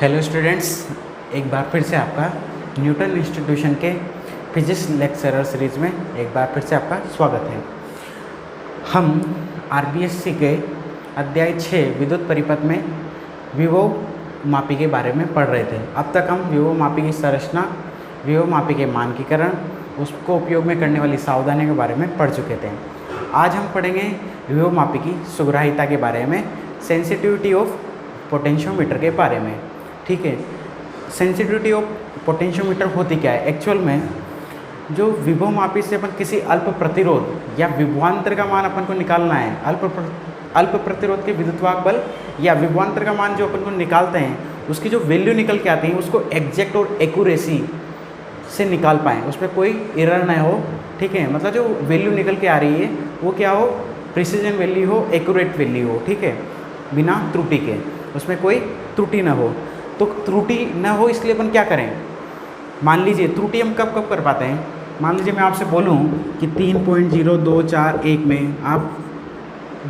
Hello students, एक बार फिर से आपका न्यूटन इंस्टीट्यूशन के फिजिक्स लेक्चरर सीरीज़ में एक बार फिर से आपका स्वागत है। हम आरबीएससी के अध्याय 6 विद्युत परिपथ में विभव मापी के बारे में पढ़ रहे थे। अब तक हम विभव मापी की संरचना, विभव मापी के मानकीकरण, उसको उपयोग में करने वाली सावधानियों के बारे में पढ़ चुके थे। आज हम पढ़ेंगे विभव मापी की सुग्राह्यता के बारे में, सेंसिटिविटी ऑफ पोटेंशियोमीटर के बारे में। ठीक है, सेंसिटिविटी ऑफ पोटेंशियोमीटर होती क्या है? एक्चुअल में जो विभव मापी से अपन किसी अल्प प्रतिरोध या विभवांतर का मान अपन को निकालना है, अल्प प्रतिरोध के विद्युतवाहक बल या विभवांतर का मान जो अपन को निकालते हैं, उसकी जो वैल्यू निकल के आती है उसको एग्जैक्ट और एक्यूरेसी से निकाल पाएँ, उसमें कोई एरर ना हो। ठीक है, मतलब जो वैल्यू निकल के आ रही है वो क्या हो, प्रिसीजन वैल्यू हो, एक्यूरेट वैल्यू हो। ठीक है, बिना त्रुटि के, उसमें कोई त्रुटि ना हो। तो त्रुटि ना हो इसलिए अपन क्या करें? मान लीजिए त्रुटि हम कब कब कर पाते हैं? मान लीजिए मैं आपसे बोलूं कि 3.0241 में आप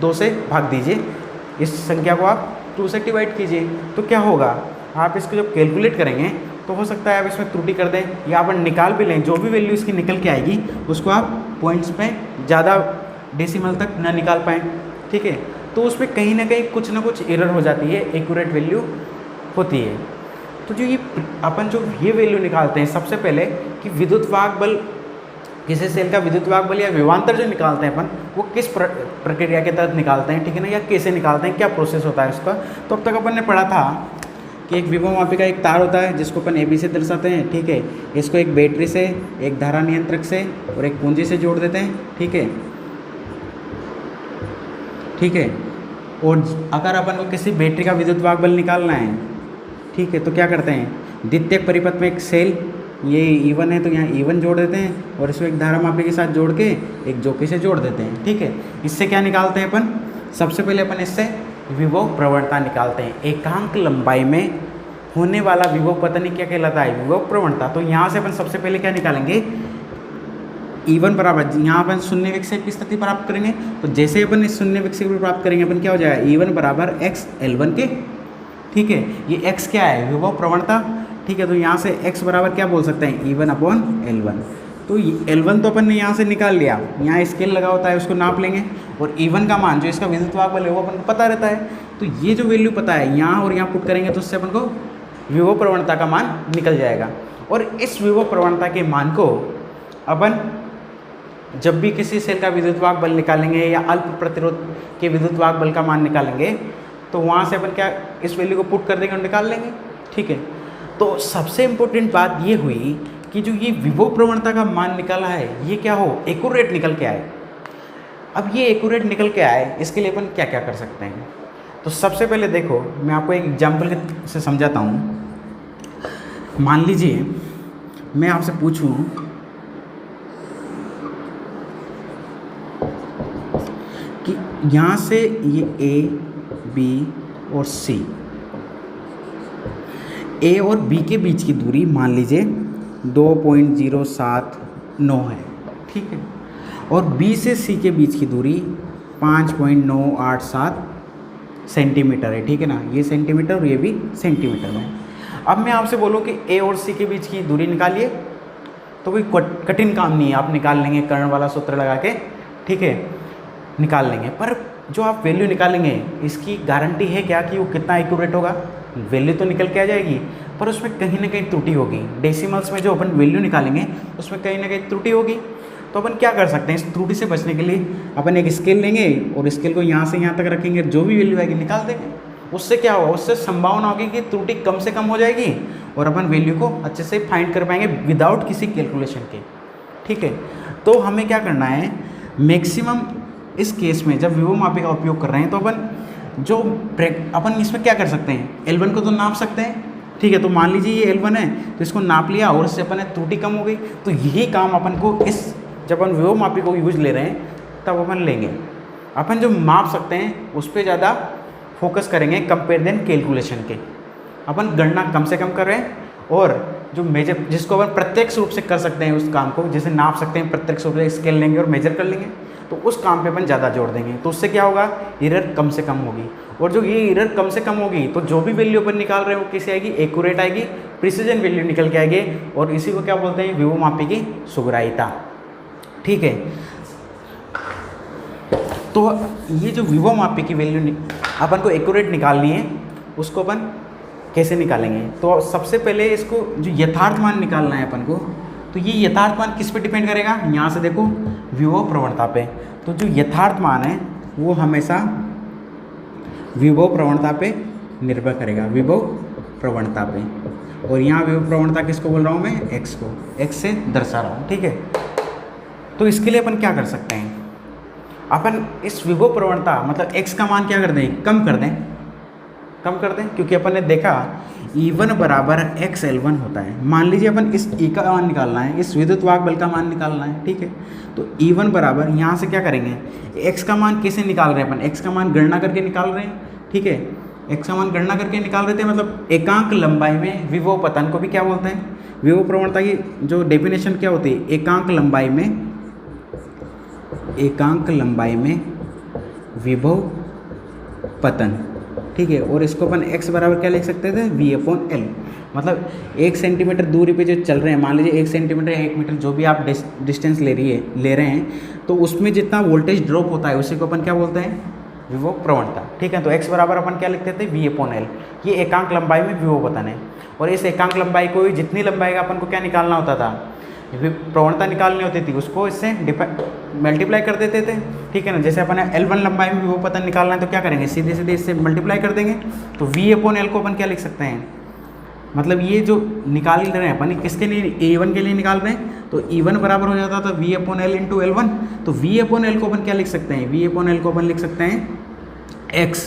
2 से भाग दीजिए, इस संख्या को आप 2 से डिवाइड कीजिए, तो क्या होगा? आप इसको जब कैलकुलेट करेंगे तो हो सकता है आप इसमें त्रुटि कर दें या अपन निकाल भी लें। जो भी वैल्यू इसकी निकल के आएगी उसको आप पॉइंट्स में ज़्यादा डेसिमल तक ना निकाल पाएँ। ठीक है, तो उसमें कहीं ना कहीं कुछ ना कुछ एरर हो जाती है, एक्यूरेट वैल्यू होती है। तो जो ये अपन जो ये वैल्यू निकालते हैं सबसे पहले कि विद्युतवाहक बल, किसी सेल का विद्युतवाहक बल या विभवांतर जो निकालते हैं अपन, वो किस प्रक्रिया के तहत निकालते हैं, ठीक है ना, या कैसे निकालते हैं, क्या प्रोसेस होता है उसका। तो अब तक अपन ने पढ़ा था कि एक विभव मापी का एक तार होता है जिसको अपन ए बी से दर्शाते हैं। ठीक है, इसको एक बैटरी से, एक धारा नियंत्रक से और एक पूंजी से जोड़ देते हैं। ठीक है, ठीक है, और अगर अपन को किसी बैटरी का विद्युतवाहक बल निकालना है, ठीक है, तो क्या करते हैं, द्वितीयक परिपथ में एक सेल, ये E1 है तो यहाँ E1 जोड़ देते हैं और इसको एक धारा मापी के साथ जोड़ के एक जोकी से जोड़ देते हैं। ठीक है, इससे क्या निकालते हैं अपन? सबसे पहले अपन इससे विभव प्रवणता निकालते हैं। एकांक लंबाई में होने वाला विभव पता नहीं क्या कहलाता है, विभव प्रवणता। तो यहाँ से अपन सबसे पहले क्या निकालेंगे? E1 बराबर, यहाँ अपन शून्य वेग से स्थिति प्राप्त करेंगे। तो जैसे अपन इस शून्य वेग से प्राप्त करेंगे अपन क्या हो जाएगा? E1 बराबर x L1 के। ठीक है, ये x क्या है? विभव प्रवणता। ठीक है, तो यहाँ से x बराबर क्या बोल सकते हैं? E1 upon L1। तो L1 तो अपन ने यहाँ से निकाल लिया, यहाँ स्केल लगा होता है उसको नाप लेंगे, और E1 का मान जो इसका विद्युतवाहक बल है वो अपन को पता रहता है। तो ये जो वैल्यू पता है यहाँ और यहाँ पुट करेंगे तो उससे अपन को विभव प्रवणता का मान निकल जाएगा। और इस विभव प्रवणता के मान को अपन जब भी किसी सेल का विद्युतवाहक बल निकालेंगे या अल्प प्रतिरोध के विद्युतवाहक बल का मान निकालेंगे तो वहाँ से अपन क्या इस वैल्यू को पुट कर देंगे और निकाल लेंगे। ठीक है, तो सबसे इम्पोर्टेंट बात ये हुई कि जो ये विभव प्रवणता का मान निकाला है ये क्या हो, एक्यूरेट निकल के आए। अब ये एक्यूरेट निकल के आए, इसके लिए अपन क्या क्या कर सकते हैं? तो सबसे पहले देखो, मैं आपको एक एग्जाम्पल से समझाता हूँ। मान लीजिए मैं आपसे पूछूँ कि यहाँ से ये A, B और C, A और B के बीच की दूरी मान लीजिए 2.079 है। ठीक है, और B से C के बीच की दूरी 5.987 सेंटीमीटर है। ठीक है ना, ये सेंटीमीटर और ये भी सेंटीमीटर में। अब मैं आपसे बोलूँ कि A और C के बीच की दूरी निकालिए, तो कोई कठिन काम नहीं है, आप निकाल लेंगे कर्ण वाला सूत्र लगा के। ठीक है, निकाल लेंगे। पर जो आप वैल्यू निकालेंगे इसकी गारंटी है क्या कि वो कितना एक्यूरेट होगा? वैल्यू तो निकल के आ जाएगी पर उसमें कहीं ना कहीं त्रुटि होगी। डेसिमल्स में जो अपन वैल्यू निकालेंगे उसमें कहीं ना कहीं त्रुटि होगी। तो अपन क्या कर सकते हैं इस त्रुटि से बचने के लिए? अपन एक स्केल लेंगे और स्केल को यहाँ से यहाँ तक रखेंगे, जो भी वैल्यू आएगी निकाल देंगे। उससे क्या होगा? उससे संभावना होगी कि त्रुटि कम से कम हो जाएगी और अपन वैल्यू को अच्छे से फाइंड कर पाएंगे विदाउट किसी कैलकुलेशन के। ठीक है, तो हमें क्या करना है, मैक्सिमम इस केस में जब विभव मापी का उपयोग कर रहे हैं तो अपन इसमें क्या कर सकते हैं? L1 को तो नाप सकते हैं। ठीक है, तो मान लीजिए ये L1 है तो इसको नाप लिया और इससे अपन त्रुटि कम हो गई। तो यही काम अपन को जब अपन विभव मापी को यूज ले रहे हैं तब अपन लेंगे। अपन जो माप सकते हैं उस पर ज़्यादा फोकस करेंगे कंपेयर देन कैलकुलेशन के। अपन गणना कम से कम कर रहे हैं और जो मेजर जिसको अपन प्रत्यक्ष रूप से कर सकते हैं उस काम को, जैसे नाप सकते हैं प्रत्यक्ष रूप से, स्केल लेंगे और मेजर कर लेंगे, तो उस काम पे अपन ज़्यादा जोर देंगे, तो उससे क्या होगा, एरर कम से कम होगी। और जो ये एरर कम से कम होगी तो जो भी वैल्यू अपन निकाल रहे हैं वो कैसे आएगी, एक्यूरेट आएगी, प्रिसीजन वैल्यू निकल के आएगी। और इसी को क्या बोलते हैं, विभव मापी की सुग्राह्यता। ठीक है, तो ये जो विभव मापी की वैल्यू अपन को एक्यूरेट निकालनी है, उसको अपन कैसे निकालेंगे। तो सबसे पहले इसको जो यथार्थ मान निकालना है अपन को, तो ये यथार्थ मान किस पे डिपेंड करेगा, यहाँ से देखो विभव प्रवणता पे। तो जो यथार्थ मान है वो हमेशा विभव प्रवणता पे निर्भर करेगा, विभव प्रवणता पे। और यहाँ विभव प्रवणता किसको बोल रहा हूँ मैं, एक्स को, एक्स से दर्शा रहा हूँ। ठीक है, तो इसके लिए अपन क्या कर सकते हैं, अपन इस विभव प्रवणता मतलब एक्स का मान क्या कर दें, कम कर दें, कम कर दें, क्योंकि अपन ने देखा E1 बराबर XL1 होता है। मान लीजिए अपन इस E का मान निकालना है, इस विद्युत वाहक बल का मान निकालना है। ठीक है, तो E1 बराबर यहाँ से क्या करेंगे, x का मान कैसे निकाल रहे हैं अपन, x का मान गणना करके निकाल रहे हैं। ठीक है, x का मान गणना करके निकाल रहे थे, मतलब एकांक लंबाई में विभव पतन को भी क्या बोलते हैं, विभव प्रवणता की जो डेफिनेशन क्या होती है, एकांक लंबाई में विभव पतन। ठीक है, और इसको अपन x बराबर क्या लिख सकते थे, V/L। मतलब 1 सेंटीमीटर दूरी पे जो चल रहे हैं, मान लीजिए 1 सेंटीमीटर या 1 मीटर जो भी आप डिस्टेंस ले रहे हैं, तो उसमें जितना वोल्टेज ड्रॉप होता है उसी को अपन क्या बोलते हैं, विभव प्रवणता। ठीक है, तो x बराबर अपन क्या लिखते थे, V/L। ये एकांक लंबाई में विभव पतन है। और इस एकांक लंबाई को, जितनी लंबाई का अपन को क्या निकालना होता था, प्रवणता निकालनी होती थी, उसको इससे मल्टीप्लाई कर देते थे। ठीक है ना, जैसे अपन L1 लंबाई में विभव पतन निकालना है तो क्या करेंगे, सीधे सीधे इससे मल्टीप्लाई कर देंगे। तो V/L को अपन क्या लिख सकते हैं, मतलब ये जो निकाल रहे हैं अपन किसके लिए, A1 के लिए निकाल रहे हैं, तो E1 बराबर हो जाता था V/L इंटू L1। तो V/L को अपन क्या लिख सकते हैं, V/L को अपन लिख सकते हैं x,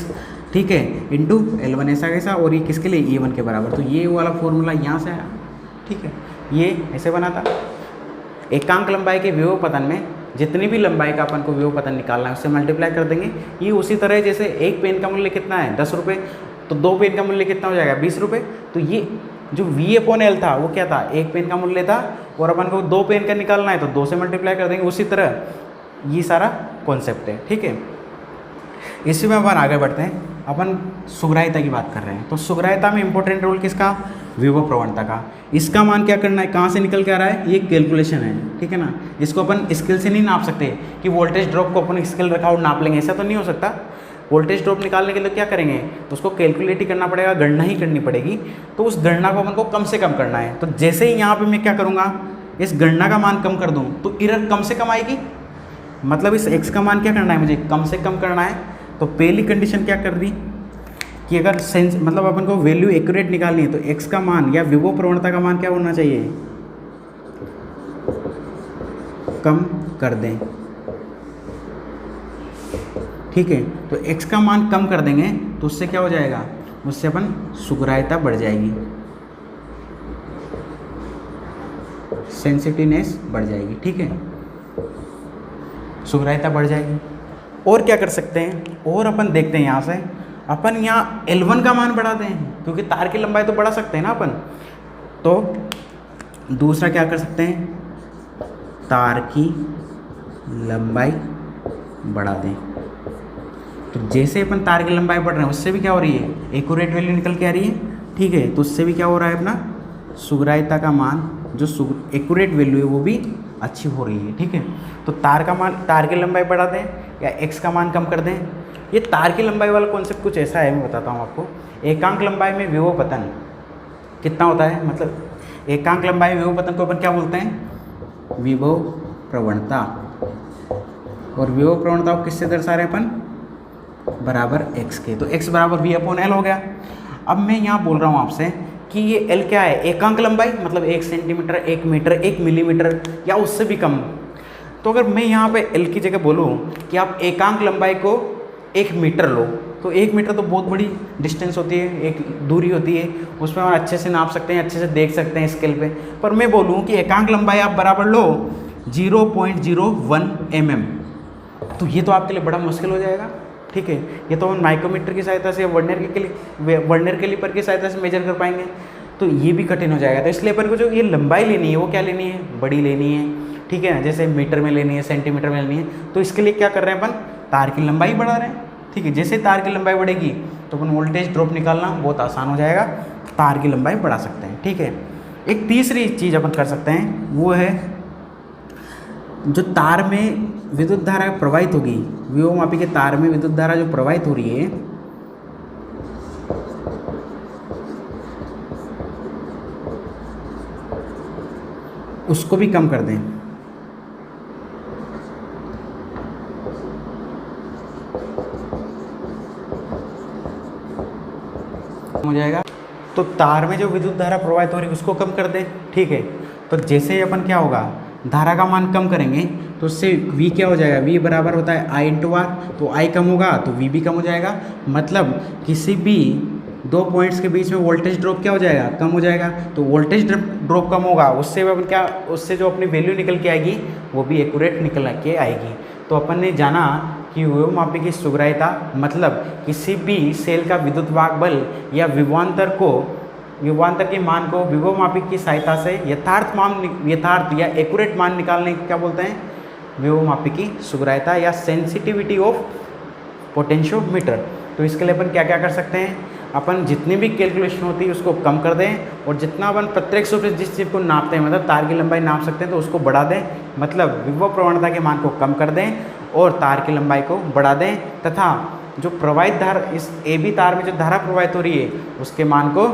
ठीक है, इंटू L1 ऐसा कैसा, और ये किसके लिए, E1 के बराबर। तो ये वाला फॉर्मूला यहाँ से आया। ठीक है, ये ऐसे बना था। एकांक लंबाई के विभव पतन में जितनी भी लंबाई का अपन को विभव पतन निकालना है उससे मल्टीप्लाई कर देंगे। ये उसी तरह जैसे एक पेन का मूल्य कितना है, 10 रुपये, तो 2 पेन का मूल्य कितना हो जाएगा, 20 रुपये। तो ये जो V/L था वो क्या था, 1 पेन का मूल्य था, और अपन को 2 पेन का निकालना है तो 2 से मल्टीप्लाई कर देंगे। उसी तरह ये सारा कॉन्सेप्ट है। ठीक है, इसी में अपन आगे बढ़ते हैं। अपन सुग्राह्यता की बात कर रहे हैं, तो सुग्राह्यता में इंपॉर्टेंट रोल किसका, विभव प्रवणता का। इसका मान क्या करना है, कहाँ से निकल के आ रहा है, ये कैलकुलेशन है। ठीक है ना, इसको अपन स्केल से नहीं नाप सकते कि वोल्टेज ड्रॉप को अपन स्केल रखा और नाप लेंगे, ऐसा तो नहीं हो सकता। वोल्टेज ड्रॉप निकालने के लिए क्या करेंगे, तो उसको कैलकुलेट ही करना पड़ेगा, गणना ही करनी पड़ेगी। तो उस गणना को अपन को कम से कम करना है। तो जैसे ही यहाँ पर मैं क्या करूँगा, इस गणना का मान कम कर दूँ तो एरर कम से कम आएगी। मतलब इस x का मान क्या करना है, मुझे कम से कम करना है। तो पहली कंडीशन क्या कर दी कि अगर सेंस मतलब अपन को वैल्यू एक्यूरेट निकालनी है तो x का मान या विभव प्रवणता का मान क्या होना चाहिए, कम कर दें। ठीक है, तो x का मान कम कर देंगे तो उससे क्या हो जाएगा, उससे अपन सुग्राह्यता बढ़ जाएगी, सेंसिटिवनेस बढ़ जाएगी। ठीक है, सुग्राह्यता बढ़ जाएगी। और क्या कर सकते हैं, और अपन देखते हैं यहाँ से, अपन यहाँ L1 का मान बढ़ाते हैं क्योंकि तार की लंबाई तो बढ़ा सकते हैं ना अपन। तो दूसरा क्या कर सकते हैं, तार की लंबाई बढ़ा दें। तो जैसे अपन तार की लंबाई बढ़ रहे हैं उससे भी क्या हो रही है, एक्यूरेट वैल्यू निकल के आ रही है। ठीक है, तो उससे भी क्या हो रहा है, अपना सुग्राह्यता का मान जो एक्यूरेट वैल्यू है वो भी अच्छी हो रही है। ठीक है, तो तार का मान, तार की लंबाई बढ़ा दें या x का मान कम कर दें। ये तार की लंबाई वाला कॉन्सेप्ट कुछ ऐसा है, मैं बताता हूँ आपको। एकांक लंबाई में विभव पतन कितना होता है, मतलब एकांक लंबाई में विभव पतन को अपन क्या बोलते हैं, विभव प्रवणता। और विभव प्रवणता को किससे दर्शा रहे हैं अपन, बराबर x के। तो x बराबर V/L हो गया। अब मैं यहाँ बोल रहा हूँ आपसे कि ये L क्या है, एकांक लंबाई, मतलब 1 सेंटीमीटर, 1 मीटर, 1 मिलीमीटर या उससे भी कम। तो अगर मैं यहाँ पे L की जगह बोलूँ कि आप एकांक लंबाई को 1 मीटर लो, तो 1 मीटर तो बहुत बड़ी डिस्टेंस होती है, एक दूरी होती है, उसमें हम अच्छे से नाप सकते हैं, अच्छे से देख सकते हैं स्केल पे। पर मैं बोलूँ कि एकांक लंबाई आप बराबर लो 0.01 mm, तो ये तो आपके लिए बड़ा मुश्किल हो जाएगा। ठीक है, ये तो हम माइक्रोमीटर की सहायता से, वर्नियर कैलिपर की सहायता से मेजर कर पाएंगे, तो ये भी कठिन हो जाएगा। तो इसलिए अपन को जो ये लंबाई लेनी है वो क्या लेनी है, बड़ी लेनी है। ठीक है ना, जैसे मीटर में लेनी है, सेंटीमीटर में लेनी है, तो इसके लिए क्या कर रहे हैं अपन, तार की लंबाई बढ़ा रहे हैं। ठीक है, जैसे तार की लंबाई बढ़ेगी तो अपन वोल्टेज ड्रॉप निकालना बहुत आसान हो जाएगा, तार की लंबाई बढ़ा सकते हैं। ठीक है, एक तीसरी चीज़ अपन कर सकते हैं, वो है जो तार में विद्युत धारा प्रवाहित होगी, विभवमापी के तार में विद्युत धारा जो प्रवाहित हो रही है, उसको भी कम कर दें। हो जाएगा, तो तार में जो विद्युत धारा प्रवाहित हो रही है उसको कम कर दें। ठीक है, तो जैसे ही अपन क्या होगा, धारा का मान कम करेंगे तो उससे V क्या हो जाएगा, V बराबर होता है I इंटू आर, तो I कम होगा तो V भी कम हो जाएगा। मतलब किसी भी दो पॉइंट्स के बीच में वोल्टेज ड्रॉप क्या हो जाएगा, कम हो जाएगा। तो वोल्टेज ड्रॉप कम होगा, उससे अपन क्या, उससे जो अपनी वैल्यू निकल के आएगी वो भी एक्यूरेट निकल के आएगी। तो अपन ने जाना कि विभवमापी की सुग्राह्यता मतलब किसी भी सेल का विद्युत वाहक बल या विभवांतर के मान को विभवमापी की सहायता से यथार्थ या एक्यूरेट मान निकालने को क्या बोलते हैं, विभवमापी की सुग्राह्यता या सेंसिटिविटी ऑफ पोटेंशियोमीटर। तो इसके लिए अपन क्या क्या कर सकते हैं, अपन जितनी भी कैलकुलेशन होती है उसको कम कर दें, और जितना अपन प्रत्यक्ष रूप से जिस चीज़ को नापते हैं, मतलब तार की लंबाई नाप सकते हैं, तो उसको बढ़ा दें, मतलब विभव प्रवणता के मान को कम कर दें और तार की लंबाई को बढ़ा दें, तथा जो प्रवाहित धारा, इस AB तार में जो धारा प्रवाहित हो रही है उसके मान को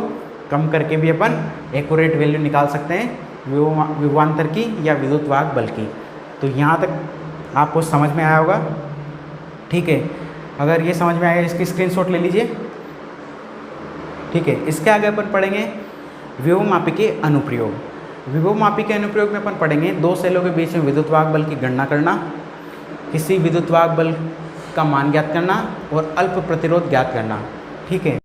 कम करके भी अपन एक्यूरेट वैल्यू निकाल सकते हैं विभवांतर की या विद्युत वाहक बल की। तो यहाँ तक आपको समझ में आया होगा। ठीक है, अगर ये समझ में आया इसकी स्क्रीनशॉट ले लीजिए। ठीक है, इसके आगे अपन पढ़ेंगे विभवमापी के अनुप्रयोग। विभवमापी के अनुप्रयोग में अपन पढ़ेंगे दो सेलों के बीच में विद्युत वाहक बल की गणना करना, किसी विद्युत वाहक बल का मान ज्ञात करना और अल्प प्रतिरोध ज्ञात करना। ठीक है।